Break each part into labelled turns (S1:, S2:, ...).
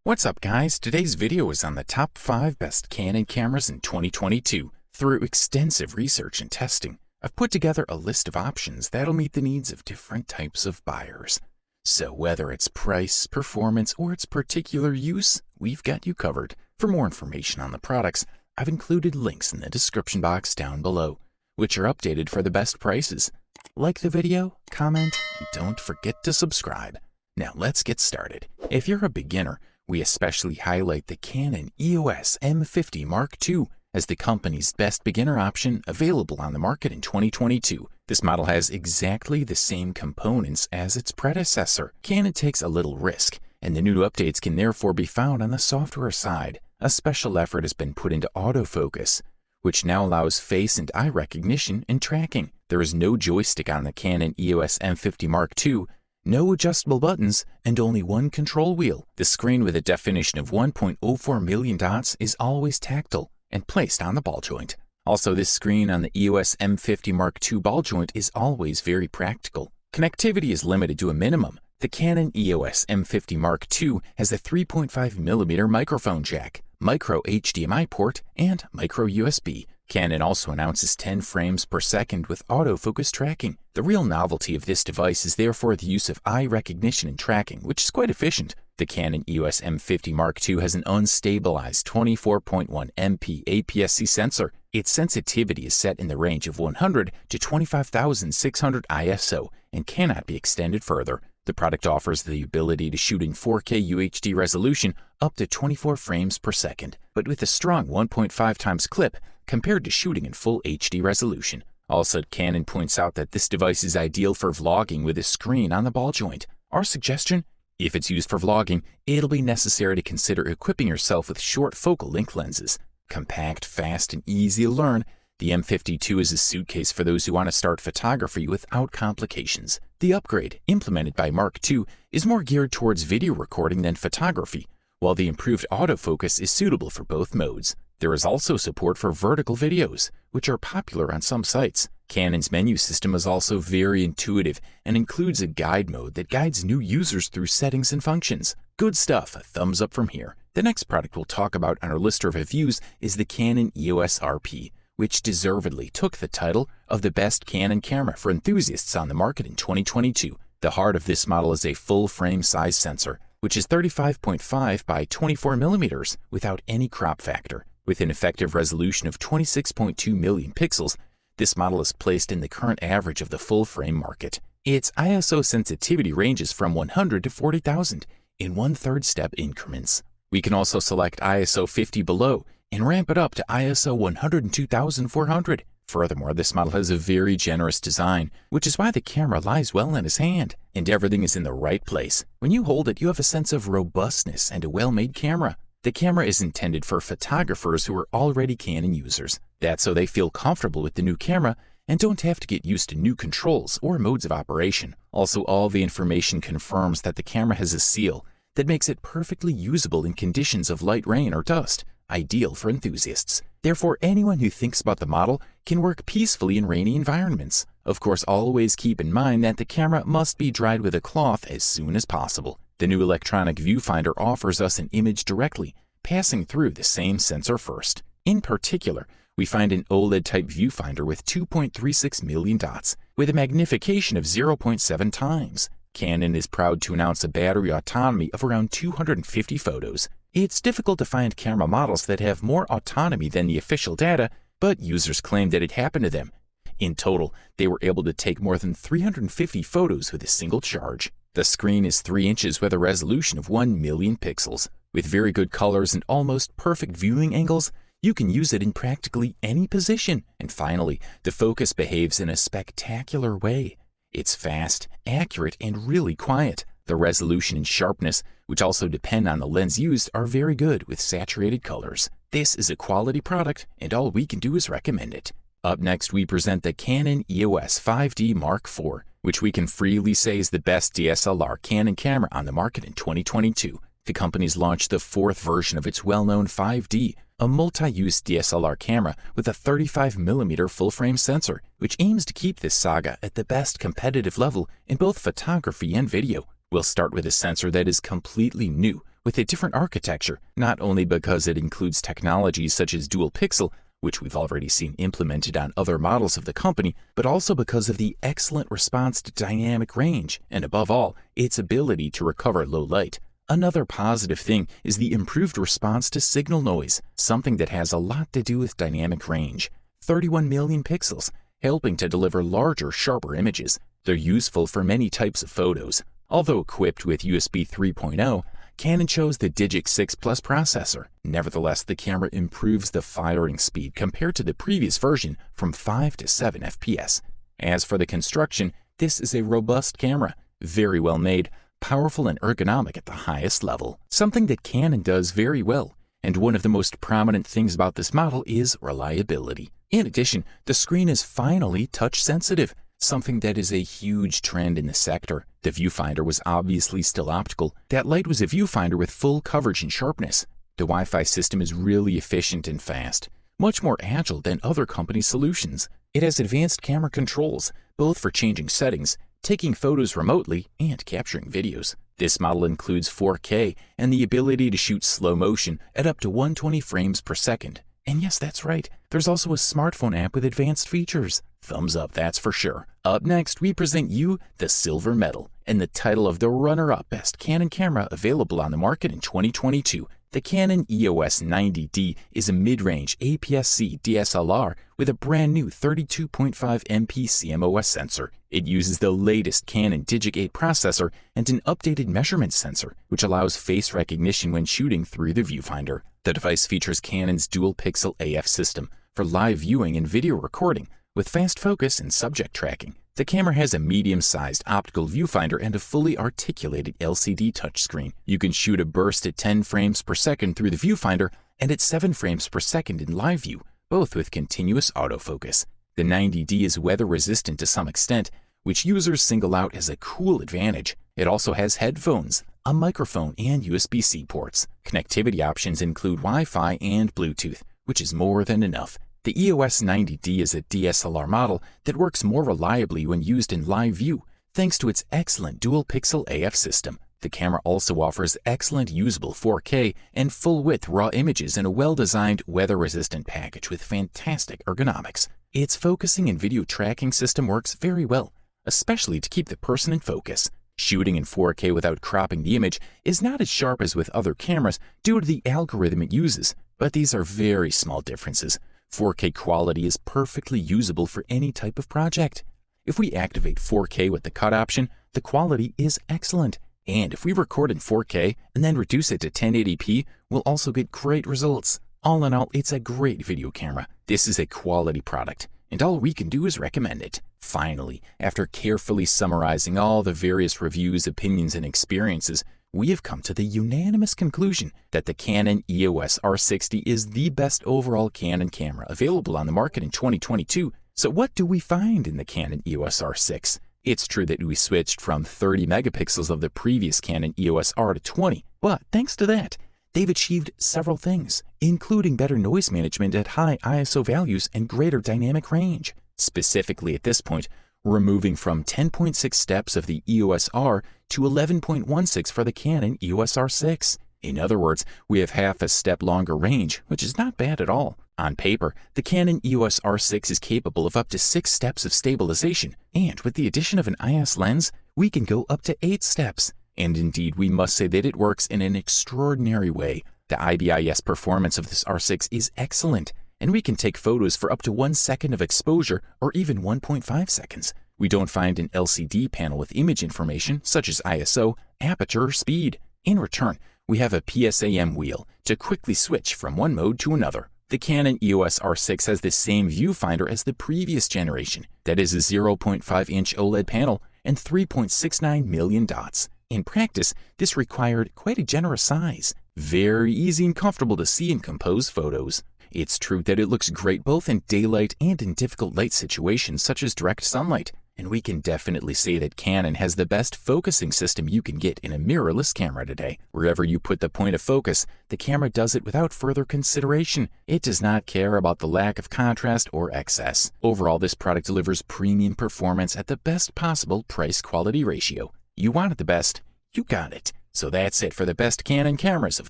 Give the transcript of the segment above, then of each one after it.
S1: What's up guys, today's video is on the top 5 best Canon cameras in 2022. Through extensive research and testing, I've put together a list of options that'll meet the needs of different types of buyers. So whether it's price, performance, or its particular use, we've got you covered. For more information on the products, I've included links in the description box down below, which are updated for the best prices. Like the video, comment, and don't forget to subscribe. Now let's get started. If you're a beginner, we especially highlight the Canon EOS M50 Mark II as the company's best beginner option available on the market in 2022. This model has exactly the same components as its predecessor. Canon takes a little risk, and the new updates can therefore be found on the software side. A special effort has been put into autofocus, which now allows face and eye recognition and tracking. There is no joystick on the Canon EOS M50 Mark II, no adjustable buttons, and only one control wheel. The screen with a definition of 1.04 million dots is always tactile and placed on the ball joint. Also, this screen on the EOS M50 Mark II ball joint is always very practical. Connectivity is limited to a minimum. The Canon EOS M50 Mark II has a 3.5mm microphone jack, micro HDMI port, and micro USB. Canon also announces 10 frames per second with autofocus tracking. The real novelty of this device is therefore the use of eye recognition and tracking, which is quite efficient. The Canon EOS M50 Mark II has an unstabilized 24.1 MP APS-C sensor. Its sensitivity is set in the range of 100 to 25,600 ISO and cannot be extended further. The product offers the ability to shoot in 4K UHD resolution up to 24 frames per second, but with a strong 1.5 times clip compared to shooting in full HD resolution. Also, Canon points out that this device is ideal for vlogging with a screen on the ball joint. Our suggestion? If it's used for vlogging, it'll be necessary to consider equipping yourself with short focal length lenses. Compact, fast, and easy to learn, the M52 is a suitcase for those who want to start photography without complications. The upgrade, implemented by Mark II, is more geared towards video recording than photography, while the improved autofocus is suitable for both modes. There is also support for vertical videos, which are popular on some sites. Canon's menu system is also very intuitive and includes a guide mode that guides new users through settings and functions. Good stuff, a thumbs up from here. The next product we'll talk about on our list of reviews is the Canon EOS RP, which deservedly took the title of the best Canon camera for enthusiasts on the market in 2022. The heart of this model is a full-frame size sensor, which is 35.5 by 24mm without any crop factor. With an effective resolution of 26.2 million pixels, this model is placed in the current average of the full-frame market. Its ISO sensitivity ranges from 100 to 40,000 in 1/3 step increments. We can also select ISO 50 below and ramp it up to ISO 102,400. Furthermore, this model has a very generous design, which is why the camera lies well in his hand, and everything is in the right place. When you hold it, you have a sense of robustness and a well-made camera. The camera is intended for photographers who are already Canon users. That's so they feel comfortable with the new camera and don't have to get used to new controls or modes of operation. Also, all the information confirms that the camera has a seal that makes it perfectly usable in conditions of light rain or dust, ideal for enthusiasts. Therefore, anyone who thinks about the model can work peacefully in rainy environments. Of course, always keep in mind that the camera must be dried with a cloth as soon as possible. The new electronic viewfinder offers us an image directly, passing through the same sensor first. In particular, we find an OLED-type viewfinder with 2.36 million dots, with a magnification of 0.7 times. Canon is proud to announce a battery autonomy of around 250 photos. It's difficult to find camera models that have more autonomy than the official data, but users claim that it happened to them. In total, they were able to take more than 350 photos with a single charge. The screen is 3 inches with a resolution of 1 million pixels. With very good colors and almost perfect viewing angles, you can use it in practically any position. And finally, the focus behaves in a spectacular way. It's fast, accurate, and really quiet. The resolution and sharpness, which also depend on the lens used, are very good with saturated colors. This is a quality product, and all we can do is recommend it. Up next, we present the Canon EOS 5D Mark IV, which we can freely say is the best DSLR Canon camera on the market in 2022. The company's launched the 4th version of its well-known 5D, a multi-use DSLR camera with a 35mm full-frame sensor, which aims to keep this saga at the best competitive level in both photography and video. We'll start with a sensor that is completely new, with a different architecture, not only because it includes technologies such as dual pixel, which we've already seen implemented on other models of the company, but also because of the excellent response to dynamic range, and above all, its ability to recover low light. Another positive thing is the improved response to signal noise, something that has a lot to do with dynamic range. 31 million pixels, helping to deliver larger, sharper images. They're useful for many types of photos. Although equipped with USB 3.0, Canon chose the Digic 6 Plus processor. Nevertheless, the camera improves the firing speed compared to the previous version from 5 to 7 FPS. As for the construction, this is a robust camera, very well made, powerful and ergonomic at the highest level, something that Canon does very well. And one of the most prominent things about this model is reliability. In addition, the screen is finally touch sensitive, something that is a huge trend in the sector. The viewfinder was obviously still optical. That light was a viewfinder with full coverage and sharpness. The Wi-Fi system is really efficient and fast, much more agile than other companies' solutions. It has advanced camera controls, both for changing settings, taking photos remotely, and capturing videos. This model includes 4K and the ability to shoot slow motion at up to 120 frames per second. And yes, that's right, there's also a smartphone app with advanced features. Thumbs up, that's for sure. Up next, we present you the silver medal and the title of the runner-up best Canon camera available on the market in 2022. The Canon EOS 90D is a mid-range APS-C DSLR with a brand new 32.5 MP CMOS sensor. It uses the latest Canon Digic 8 processor and an updated measurement sensor, which allows face recognition when shooting through the viewfinder. The device features Canon's dual-pixel AF system for live viewing and video recording, with fast focus and subject tracking. The camera has a medium-sized optical viewfinder and a fully articulated LCD touchscreen. You can shoot a burst at 10 frames per second through the viewfinder and at 7 frames per second in live view, both with continuous autofocus. The 90D is weather-resistant to some extent, which users single out as a cool advantage. It also has headphones, a microphone, and USB-C ports. Connectivity options include Wi-Fi and Bluetooth, which is more than enough. The EOS 90D is a DSLR model that works more reliably when used in live view, thanks to its excellent dual-pixel AF system. The camera also offers excellent usable 4K and full-width RAW images in a well-designed, weather-resistant package with fantastic ergonomics. Its focusing and video tracking system works very well, especially to keep the person in focus. Shooting in 4K without cropping the image is not as sharp as with other cameras due to the algorithm it uses, but these are very small differences. 4K quality is perfectly usable for any type of project. If we activate 4K with the cut option, the quality is excellent. And if we record in 4K and then reduce it to 1080p, we'll also get great results. All in all, it's a great video camera. This is a quality product, and all we can do is recommend it. Finally, after carefully summarizing all the various reviews, opinions, and experiences, we have come to the unanimous conclusion that the Canon EOS R60 is the best overall Canon camera available on the market in 2022. So what do we find in the Canon EOS R6? It's true that we switched from 30 megapixels of the previous Canon EOS R to 20, but thanks to that, they've achieved several things, including better noise management at high ISO values and greater dynamic range. Specifically at this point, we're moving from 10.6 steps of the EOS R to 11.16 for the Canon EOS R6. In other words, we have half a step longer range, which is not bad at all. On paper, the Canon EOS R6 is capable of up to 6 steps of stabilization, and with the addition of an IS lens, we can go up to 8 steps. And indeed, we must say that it works in an extraordinary way. The IBIS performance of this R6 is excellent, and we can take photos for up to 1 second of exposure or even 1.5 seconds. We don't find an LCD panel with image information such as ISO, aperture, or speed. In return, we have a PSAM wheel to quickly switch from one mode to another. The Canon EOS R6 has the same viewfinder as the previous generation. That is a 0.5-inch OLED panel and 3.69 million dots. In practice, this required quite a generous size. Very easy and comfortable to see and compose photos. It's true that it looks great both in daylight and in difficult light situations such as direct sunlight, and we can definitely say that Canon has the best focusing system you can get in a mirrorless camera today. Wherever you put the point of focus, the camera does it without further consideration. It does not care about the lack of contrast or excess. Overall, this product delivers premium performance at the best possible price-quality ratio. You wanted the best, you got it. So that's it for the best Canon cameras of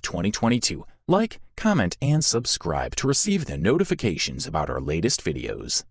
S1: 2022. Like, comment, and subscribe to receive the notifications about our latest videos.